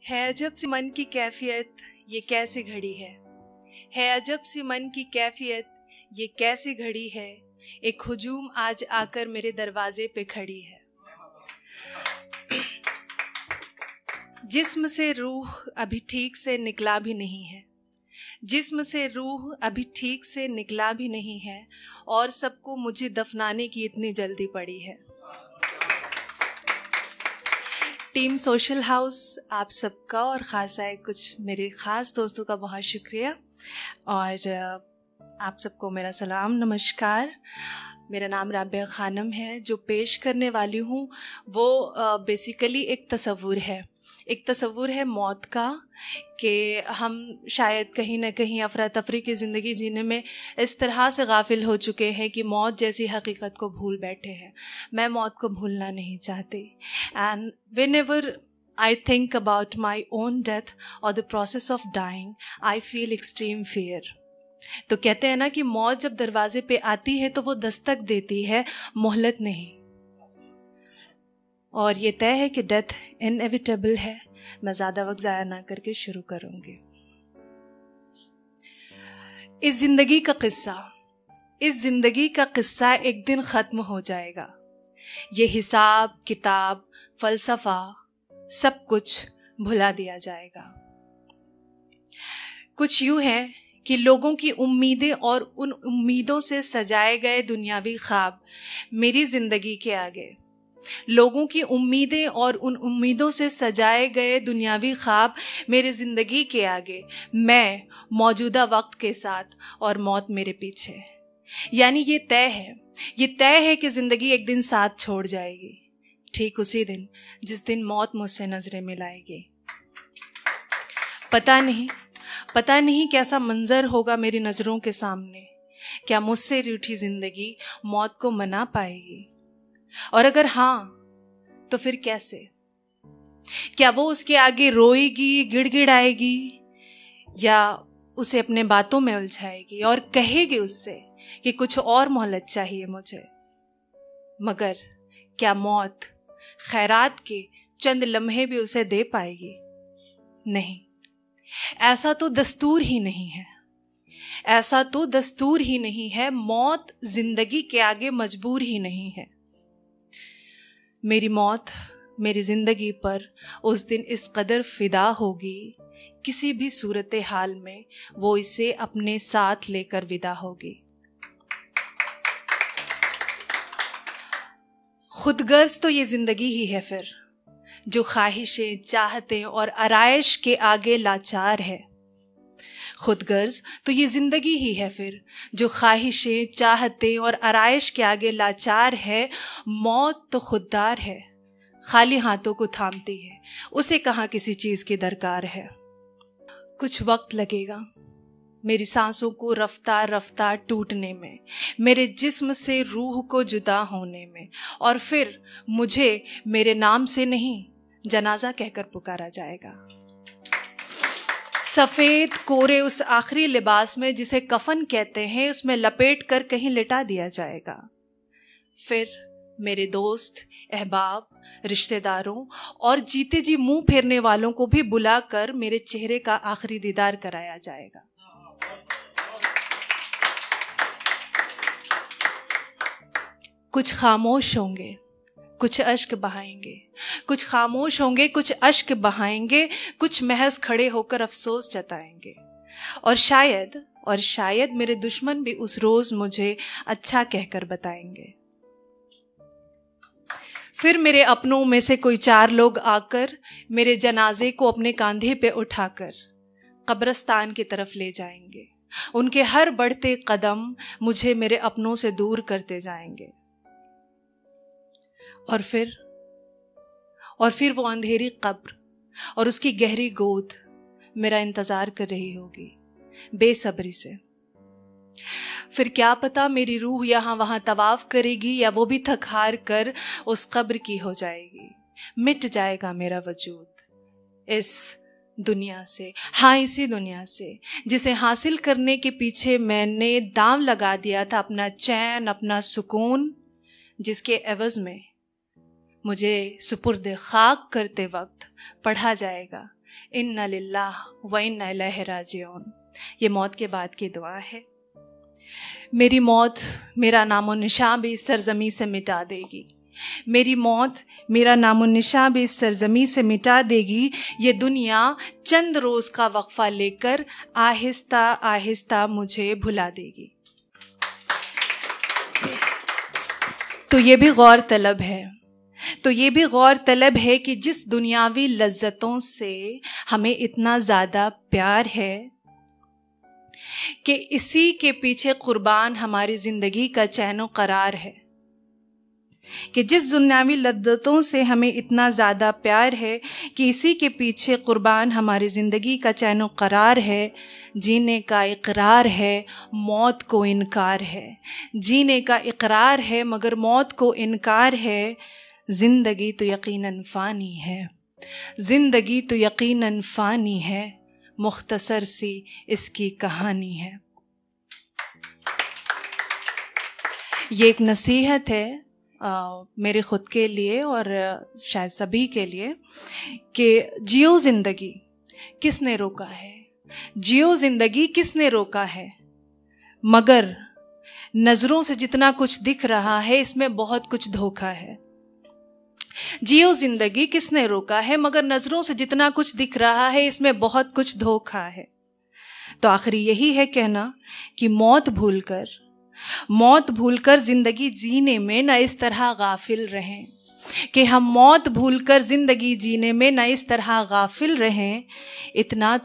है अजब सी मन की कैफियत ये कैसे घड़ी है अजब सी मन की कैफियत ये कैसे घड़ी है। एक हुजूम आज आकर मेरे दरवाजे पे खड़ी है। जिस्म से रूह अभी ठीक से निकला भी नहीं है, जिस्म से रूह अभी ठीक से निकला भी नहीं है, और सबको मुझे दफनाने की इतनी जल्दी पड़ी है। टीम सोशल हाउस आप सबका और ख़ास आए कुछ मेरे ख़ास दोस्तों का बहुत शुक्रिया, और आप सबको मेरा सलाम नमस्कार। मेरा नाम राबिया खानम है। जो पेश करने वाली हूँ वो बेसिकली एक तसव्वुर है मौत का, कि हम शायद कहीं ना कहीं अफरा तफरी की ज़िंदगी जीने में इस तरह से गाफिल हो चुके हैं कि मौत जैसी हकीकत को भूल बैठे हैं। मैं मौत को भूलना नहीं चाहती, and whenever I think about my own death or the process of dying, I feel extreme fear. तो कहते हैं ना कि मौत जब दरवाजे पे आती है तो वो दस्तक देती है, मोहलत नहीं। और ये तय है कि डेथ इनएविटेबल है। मैं ज़्यादा वक्त ज़ाया ना करके शुरू करूँगी। इस ज़िंदगी का किस्सा एक दिन ख़त्म हो जाएगा। ये हिसाब किताब फ़लसफ़ा सब कुछ भुला दिया जाएगा। कुछ यूँ है कि लोगों की उम्मीदें और उन उम्मीदों से सजाए गए दुनियावी ख्वाब मेरी ज़िंदगी के आगे, लोगों की उम्मीदें और उन उम्मीदों से सजाए गए दुनियावी ख्वाब मेरी ज़िंदगी के आगे, मैं मौजूदा वक्त के साथ और मौत मेरे पीछे। यानी ये तय है कि ज़िंदगी एक दिन साथ छोड़ जाएगी, ठीक उसी दिन जिस दिन मौत मुझसे नजरें मिलाएगी। पता नहीं कैसा मंजर होगा मेरी नज़रों के सामने। क्या मुझसे रूठी ज़िंदगी मौत को मना पाएगी? और अगर हाँ तो फिर कैसे? क्या वो उसके आगे रोएगी, गिड़गिड़ाएगी, या उसे अपने बातों में उलझाएगी और कहेगी उससे कि कुछ और मोहलत चाहिए मुझे? मगर क्या मौत खैरात के चंद लम्हे भी उसे दे पाएगी? नहीं, ऐसा तो दस्तूर ही नहीं है। मौत जिंदगी के आगे मजबूर ही नहीं है। मेरी मौत मेरी जिंदगी पर उस दिन इस कदर फिदा होगी, किसी भी सूरत हाल में वो इसे अपने साथ लेकर विदा होगी। खुदगर्ज तो ये जिंदगी ही है फिर, जो ख्वाहिशें चाहते और आराइश के आगे लाचार है। खुदगर्ज तो ये जिंदगी ही है फिर, जो ख्वाहिशें चाहते और आराइश के आगे लाचार है। मौत तो खुददार है, खाली हाथों को थामती है, उसे कहाँ किसी चीज की दरकार है। कुछ वक्त लगेगा मेरी सांसों को रफ्तार रफ्तार टूटने में, मेरे जिस्म से रूह को जुदा होने में, और फिर मुझे मेरे नाम से नहीं जनाजा कहकर पुकारा जाएगा। सफ़ेद कोरे उस आखिरी लिबास में जिसे कफन कहते हैं, उसमें लपेट कर कहीं लिटा दिया जाएगा। फिर मेरे दोस्त, अहबाब, रिश्तेदारों और जीते जी मुंह फेरने वालों को भी बुलाकर मेरे चेहरे का आखिरी दीदार कराया जाएगा। कुछ खामोश होंगे, कुछ अश्क बहाएंगे, कुछ खामोश होंगे, कुछ अश्क बहाएंगे, कुछ महज खड़े होकर अफसोस जताएंगे। और शायद मेरे दुश्मन भी उस रोज मुझे अच्छा कहकर बताएंगे। फिर मेरे अपनों में से कोई 4 लोग आकर मेरे जनाजे को अपने कांधे पे उठाकर कब्रिस्तान की तरफ ले जाएंगे। उनके हर बढ़ते कदम मुझे मेरे अपनों से दूर करते जाएंगे। और फिर वो अंधेरी कब्र और उसकी गहरी गोद मेरा इंतजार कर रही होगी बेसब्री से। फिर क्या पता मेरी रूह यहाँ वहाँ तवाफ करेगी, या वो भी थक हार कर उस कब्र की हो जाएगी। मिट जाएगा मेरा वजूद इस दुनिया से, हाँ इसी दुनिया से, जिसे हासिल करने के पीछे मैंने दांव लगा दिया था अपना चैन, अपना सुकून, जिसके एवज में मुझे सुपुर्द खाक करते वक्त पढ़ा जाएगा इन्ना लिल्लाह व इन्ना इलैहि राजिऊन। ये मौत के बाद की दुआ है। मेरी मौत मेरा नामो निशान भी इस सरजमी से मिटा देगी। मेरी मौत मेरा नामो निशान भी इस सरजमी से मिटा देगी। ये दुनिया चंद रोज़ का वक्फ़ा लेकर आहिस्ता आहिस्ता मुझे भुला देगी। तो ये भी गौर तलब है कि जिस दुनियावी लज्जतों से हमें इतना ज़्यादा प्यार है कि इसी के पीछे कुर्बान हमारी ज़िंदगी का चैन व करार है, कि जिस दुनियावी लज्जतों से हमें इतना ज़्यादा प्यार है कि इसी के पीछे कुर्बान हमारी ज़िंदगी का चैन व करार है। जीने का इकरार है, मौत को इनकार है। जीने का इकरार है मगर मौत को इनकार है। ज़िंदगी तो यकीनन फ़ानी है, ज़िंदगी तो यकीनन फ़ानी है। मुख्तसर सी इसकी कहानी है। ये एक नसीहत है मेरे ख़ुद के लिए और शायद सभी के लिए कि जियो ज़िंदगी किसने रोका है, जियो ज़िंदगी किसने रोका है, मगर नज़रों से जितना कुछ दिख रहा है इसमें बहुत कुछ धोखा है। जियो ज़िंदगी किसने रोका है, मगर नज़रों से जितना कुछ दिख रहा है इसमें बहुत कुछ धोखा है। तो आखिरी यही है कहना कि मौत भूलकर ज़िंदगी जीने में न इस तरह गाफिल रहें, कि हम मौत भूलकर ज़िंदगी जीने में न इस तरह गाफिल रहें। इतना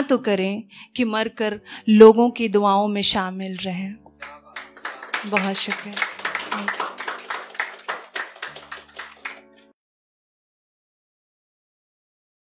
तो करें कि मरकर लोगों की दुआओं में शामिल रहें। बहुत शुक्रिया।